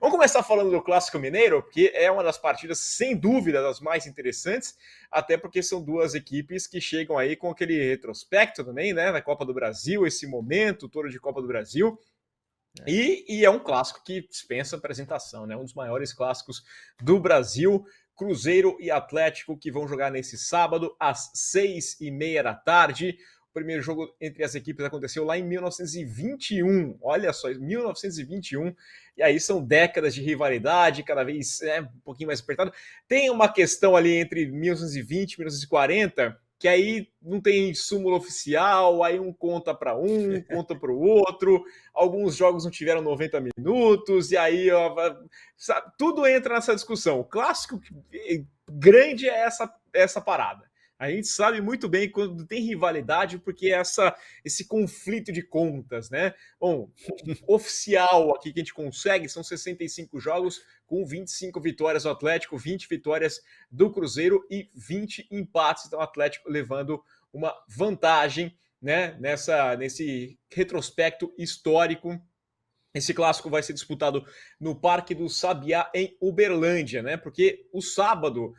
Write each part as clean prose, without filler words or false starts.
Vamos começar falando do Clássico Mineiro, porque é uma das partidas, sem dúvida, das mais interessantes, até porque são duas equipes que chegam aí com aquele retrospecto também, né, da Copa do Brasil, esse momento todo de Copa do Brasil. E é um clássico que dispensa apresentação, né? Um dos maiores clássicos do Brasil. Cruzeiro e Atlético, que vão jogar nesse sábado às 6h30 da tarde. O primeiro jogo entre as equipes aconteceu lá em 1921. Olha só, 1921. E aí são décadas de rivalidade, cada vez um pouquinho mais apertado. Tem uma questão ali entre 1920 e 1940, que aí não tem súmula oficial, aí um conta para um, conta para o outro, alguns jogos não tiveram 90 minutos, e aí sabe, tudo entra nessa discussão. O clássico grande é essa parada. A gente sabe muito bem quando tem rivalidade, porque esse conflito de contas, né? Bom, oficial aqui que a gente consegue são 65 jogos, com 25 vitórias do Atlético, 20 vitórias do Cruzeiro e 20 empates. Então, o Atlético levando uma vantagem, né, nesse retrospecto histórico. Esse clássico vai ser disputado no Parque do Sabiá, em Uberlândia, né? Porque o sábado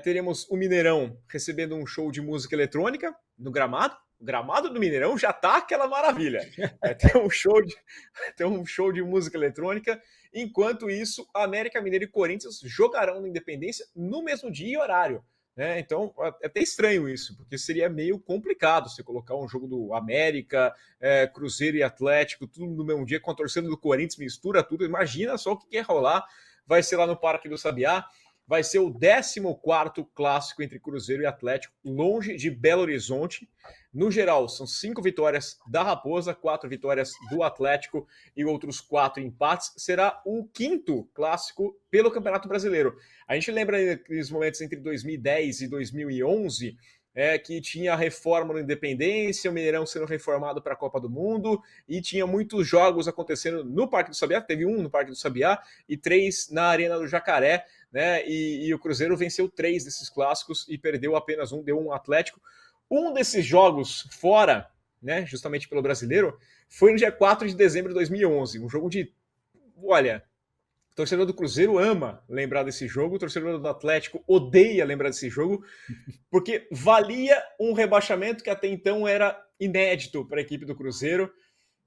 teremos o Mineirão recebendo um show de música eletrônica no gramado. O gramado do Mineirão já tá aquela maravilha. Vai ter um show de música eletrônica. Enquanto isso, América Mineiro e Corinthians jogarão na Independência no mesmo dia e horário. Né? Então, é até estranho isso, porque seria meio complicado você colocar um jogo do América, Cruzeiro e Atlético, tudo no mesmo dia, com a torcida do Corinthians, mistura tudo. Imagina só o que quer rolar. Vai ser lá no Parque do Sabiá. Vai ser o 14º clássico entre Cruzeiro e Atlético, longe de Belo Horizonte. No geral, são 5 vitórias da Raposa, 4 vitórias do Atlético e outros 4 empates. Será o 5º clássico pelo Campeonato Brasileiro. A gente lembra dos momentos entre 2010 e 2011, que tinha a reforma da Independência, o Mineirão sendo reformado para a Copa do Mundo, e tinha muitos jogos acontecendo no Parque do Sabiá. Teve um no Parque do Sabiá e 3 na Arena do Jacaré. Né? E o Cruzeiro venceu 3 desses clássicos e perdeu apenas um, deu um Atlético. Um desses jogos fora, né, justamente pelo Brasileiro, foi no dia 4 de dezembro de 2011. Um jogo de... Olha, o torcedor do Cruzeiro ama lembrar desse jogo, o torcedor do Atlético odeia lembrar desse jogo, porque valia um rebaixamento que até então era inédito para a equipe do Cruzeiro.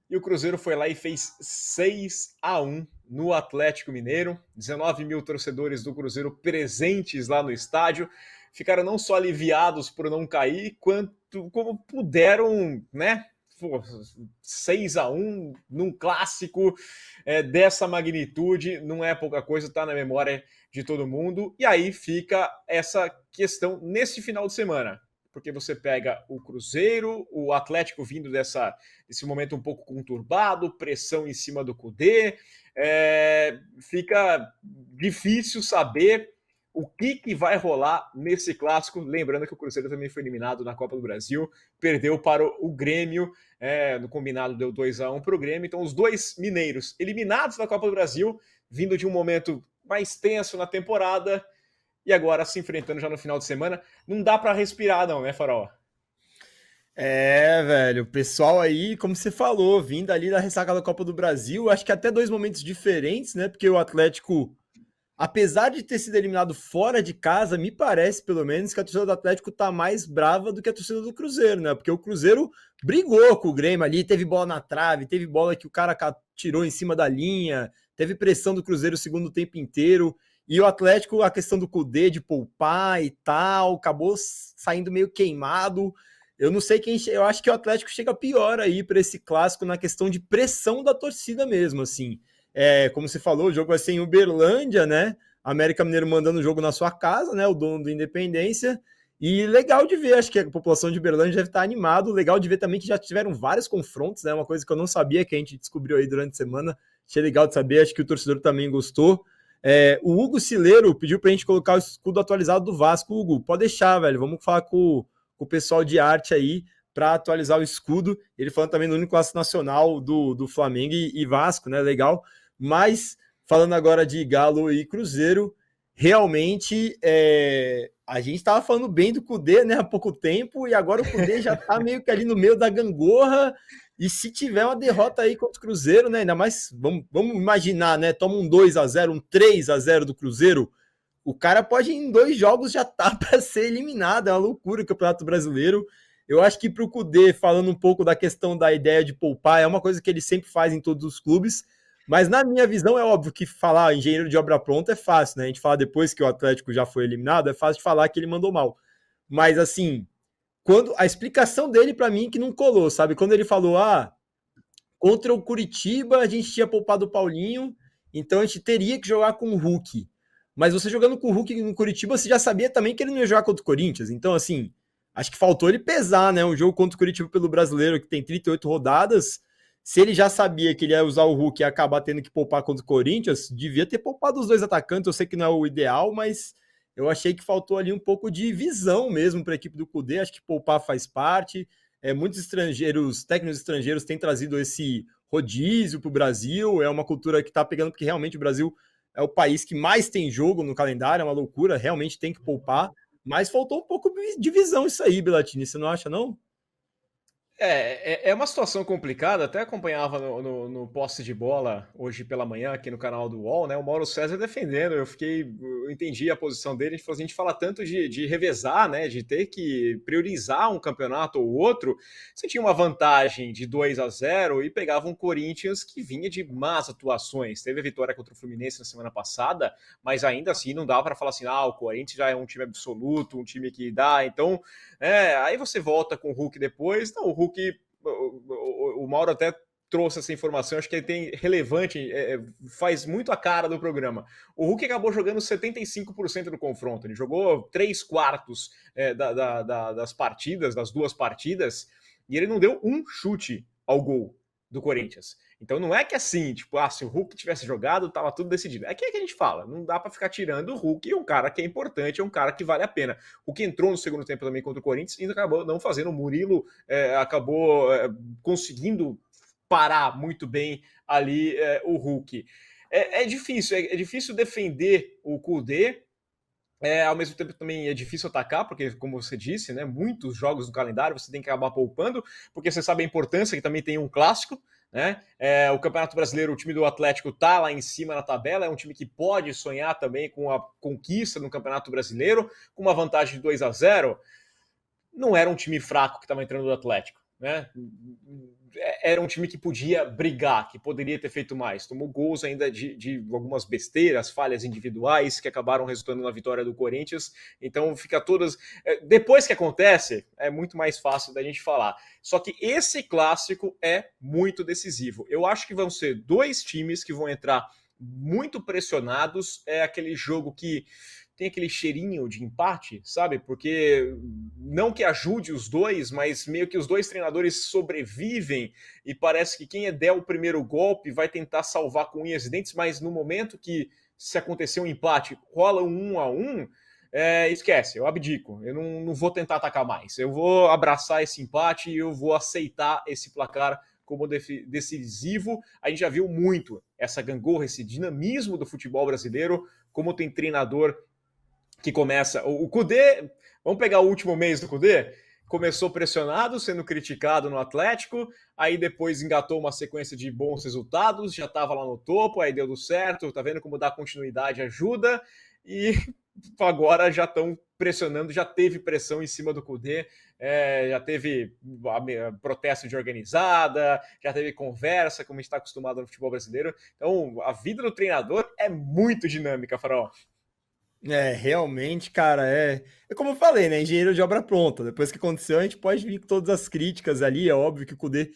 E o Cruzeiro foi lá e fez 6-1 no Atlético Mineiro. 19 mil torcedores do Cruzeiro presentes lá no estádio. Ficaram não só aliviados por não cair, como puderam, né? 6-1 num clássico dessa magnitude, não é pouca coisa, tá na memória de todo mundo. E aí fica essa questão nesse final de semana. Porque você pega o Cruzeiro, o Atlético vindo desse momento um pouco conturbado, pressão em cima do Cudê, fica difícil saber o que vai rolar nesse clássico. Lembrando que o Cruzeiro também foi eliminado na Copa do Brasil, perdeu para o Grêmio, no combinado deu 2-1 para o Grêmio. Então, os dois mineiros eliminados da Copa do Brasil, vindo de um momento mais tenso na temporada, e agora se enfrentando já no final de semana. Não dá para respirar não, né, Farol? Velho, o pessoal aí, como você falou, vindo ali da ressaca da Copa do Brasil, acho que até 2 momentos diferentes, né? Porque o Atlético, apesar de ter sido eliminado fora de casa, me parece, pelo menos, que a torcida do Atlético tá mais brava do que a torcida do Cruzeiro, né? Porque o Cruzeiro brigou com o Grêmio ali, teve bola na trave, teve bola que o cara tirou em cima da linha, teve pressão do Cruzeiro o segundo tempo inteiro. E o Atlético, a questão do Cudê, de poupar e tal, acabou saindo meio queimado. Eu não sei quem... Eu acho que o Atlético chega pior aí para esse clássico na questão de pressão da torcida mesmo, assim. Como você falou, o jogo vai ser em Uberlândia, né? América Mineiro mandando o jogo na sua casa, né? O dono do Independência. E legal de ver, acho que a população de Uberlândia deve estar animado. Legal de ver também que já tiveram vários confrontos, né? Uma coisa que eu não sabia, que a gente descobriu aí durante a semana. Achei legal de saber, acho que o torcedor também gostou. O Hugo Cileiro pediu pra gente colocar o escudo atualizado do Vasco. Hugo, pode deixar, velho. Vamos falar com o pessoal de arte aí para atualizar o escudo. Ele falando também do único clássico nacional do Flamengo e Vasco, né? Legal. Mas, falando agora de Galo e Cruzeiro, realmente a gente tava falando bem do Kudê, né, há pouco tempo, e agora o Kudê já tá meio que ali no meio da gangorra, e se tiver uma derrota aí contra o Cruzeiro, né, ainda mais, vamos imaginar, né, toma um 2-0, um 3-0 do Cruzeiro, o cara pode em 2 jogos já tá para ser eliminado, é uma loucura o Campeonato Brasileiro. Eu acho que pro Kudê, falando um pouco da questão da ideia de poupar, é uma coisa que ele sempre faz em todos os clubes, mas na minha visão é óbvio que falar engenheiro de obra pronta é fácil, né? A gente fala depois que o Atlético já foi eliminado, é fácil de falar que ele mandou mal. Mas assim, quando a explicação dele para mim que não colou, sabe? Quando ele falou: contra o Curitiba a gente tinha poupado o Paulinho, então a gente teria que jogar com o Hulk. Mas você jogando com o Hulk no Curitiba, você já sabia também que ele não ia jogar contra o Corinthians. Então, assim, acho que faltou ele pesar, né? Um jogo contra o Curitiba pelo Brasileiro, que tem 38 rodadas. Se ele já sabia que ele ia usar o Hulk e ia acabar tendo que poupar contra o Corinthians, devia ter poupado os dois atacantes. Eu sei que não é o ideal, mas eu achei que faltou ali um pouco de visão mesmo para a equipe do Cudê. Acho que poupar faz parte. Muitos estrangeiros, técnicos estrangeiros, têm trazido esse rodízio para o Brasil. É uma cultura que está pegando, porque realmente o Brasil é o país que mais tem jogo no calendário, é uma loucura, realmente tem que poupar. Mas faltou um pouco de visão isso aí, Belatini, você não acha, não? É uma situação complicada, até acompanhava no poste de bola hoje pela manhã aqui no canal do UOL, né? O Mauro César defendendo, eu entendi a posição dele, a gente fala tanto de revezar, né? De ter que priorizar um campeonato ou outro. Você tinha uma vantagem de 2-0 e pegava um Corinthians que vinha de más atuações. Teve a vitória contra o Fluminense na semana passada, mas ainda assim não dá para falar assim, o Corinthians já é um time absoluto, um time que dá, então aí você volta com o Hulk depois. Não, o Hulk, o Mauro até trouxe essa informação, acho que ele tem relevante, faz muito a cara do programa. O Hulk acabou jogando 75% do confronto, ele jogou 3/4 das partidas, das duas partidas, e ele não deu um chute ao gol do Corinthians. Então não é que assim, tipo, se o Hulk tivesse jogado, tava tudo decidido. É que a gente fala, não dá para ficar tirando o Hulk, é um cara que é importante, é um cara que vale a pena. O que entrou no segundo tempo também contra o Corinthians e acabou não fazendo. O Murilo acabou conseguindo parar muito bem ali o Hulk. É difícil defender o Kudê, ao mesmo tempo também é difícil atacar, porque, como você disse, né, muitos jogos no calendário você tem que acabar poupando, porque você sabe a importância que também tem um clássico, né? O Campeonato Brasileiro, o time do Atlético tá lá em cima na tabela, é um time que pode sonhar também com a conquista no Campeonato Brasileiro, com uma vantagem de 2-0. Não era um time fraco que estava entrando do Atlético, né? Era um time que podia brigar, que poderia ter feito mais. Tomou gols ainda de algumas besteiras, falhas individuais que acabaram resultando na vitória do Corinthians. Então fica todas. Depois que acontece, é muito mais fácil da gente falar. Só que esse clássico é muito decisivo. Eu acho que vão ser dois times que vão entrar muito pressionados. É aquele jogo que tem aquele cheirinho de empate, sabe? Porque não que ajude os dois, mas meio que os dois treinadores sobrevivem e parece que quem der o primeiro golpe vai tentar salvar com unhas e dentes, mas no momento que se acontecer um empate, rola um 1-1, esquece, eu abdico, eu não vou tentar atacar mais, eu vou abraçar esse empate e eu vou aceitar esse placar como decisivo. A gente já viu muito essa gangorra, esse dinamismo do futebol brasileiro, como tem treinador que começa. O Kudê, vamos pegar o último mês do Kudê? Começou pressionado, sendo criticado no Atlético, aí depois engatou uma sequência de bons resultados, já estava lá no topo, aí deu certo, tá vendo como dar continuidade ajuda, e agora já estão pressionando, já teve pressão em cima do Kudê, já teve protesto de organizada, já teve conversa, como a gente está acostumado no futebol brasileiro. Então, a vida do treinador é muito dinâmica, Farol. Realmente, cara, é como eu falei, né? Engenheiro de obra pronta. Depois que aconteceu, a gente pode vir com todas as críticas ali. É óbvio que o Kudê.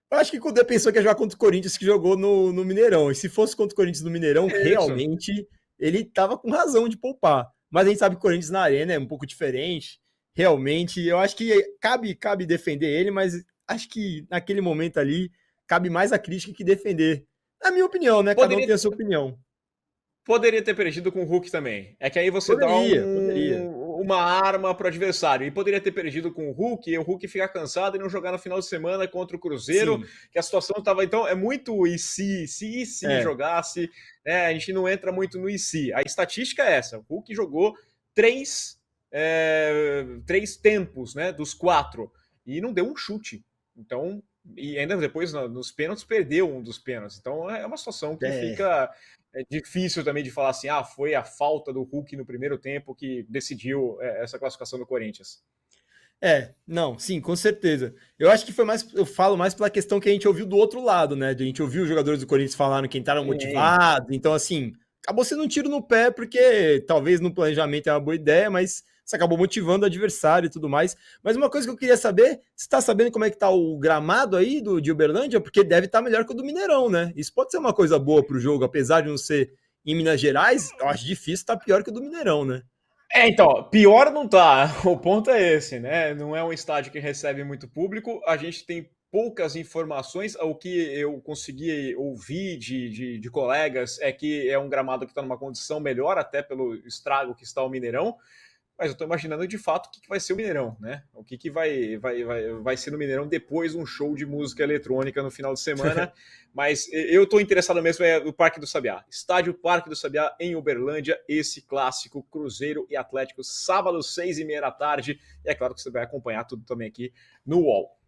Eu acho que o Kudê pensou que ia jogar contra o Corinthians, que jogou no Mineirão. E se fosse contra o Corinthians no Mineirão, Isso. realmente ele tava com razão de poupar. Mas a gente sabe que o Corinthians na Arena é um pouco diferente. Realmente, eu acho que cabe defender ele, mas acho que naquele momento ali cabe mais a crítica que defender. Na minha opinião, né? Cada um Poderia tem a sua opinião. Poderia ter perdido com o Hulk também. É que aí você dá Poderia. uma arma para o adversário. E poderia ter perdido com o Hulk, e o Hulk ficar cansado e não jogar no final de semana contra o Cruzeiro, Sim. que a situação estava. Então, é muito e se jogasse. A gente não entra muito no e se. A estatística é essa: o Hulk jogou 3 3 tempos, né, dos 4, e não deu um chute. Então, e ainda depois nos pênaltis perdeu um dos pênaltis. Então é uma situação que É, fica difícil também de falar assim, foi a falta do Hulk no primeiro tempo que decidiu essa classificação do Corinthians. não, sim, com certeza. Eu acho que foi mais, eu falo mais pela questão que a gente ouviu do outro lado, né? A gente ouviu os jogadores do Corinthians falando que entraram Sim. motivados, então assim, acabou sendo um tiro no pé, porque talvez no planejamento é uma boa ideia, mas você acabou motivando o adversário e tudo mais. Mas uma coisa que eu queria saber, você está sabendo como é que tá o gramado aí de Uberlândia? Porque deve estar melhor que o do Mineirão, né? Isso pode ser uma coisa boa para o jogo, apesar de não ser em Minas Gerais, eu acho difícil estar pior que o do Mineirão, né? Então, pior não tá. O ponto é esse, né? Não é um estádio que recebe muito público. A gente tem poucas informações. O que eu consegui ouvir de colegas é que é um gramado que está numa condição melhor, até pelo estrago que está o Mineirão. Mas eu estou imaginando de fato o que vai ser o Mineirão, né? O que vai ser no Mineirão depois de um show de música eletrônica no final de semana. Mas eu estou interessado mesmo no Parque do Sabiá. Estádio Parque do Sabiá em Uberlândia, esse clássico Cruzeiro e Atlético, sábado, 6h30 da tarde. E é claro que você vai acompanhar tudo também aqui no UOL.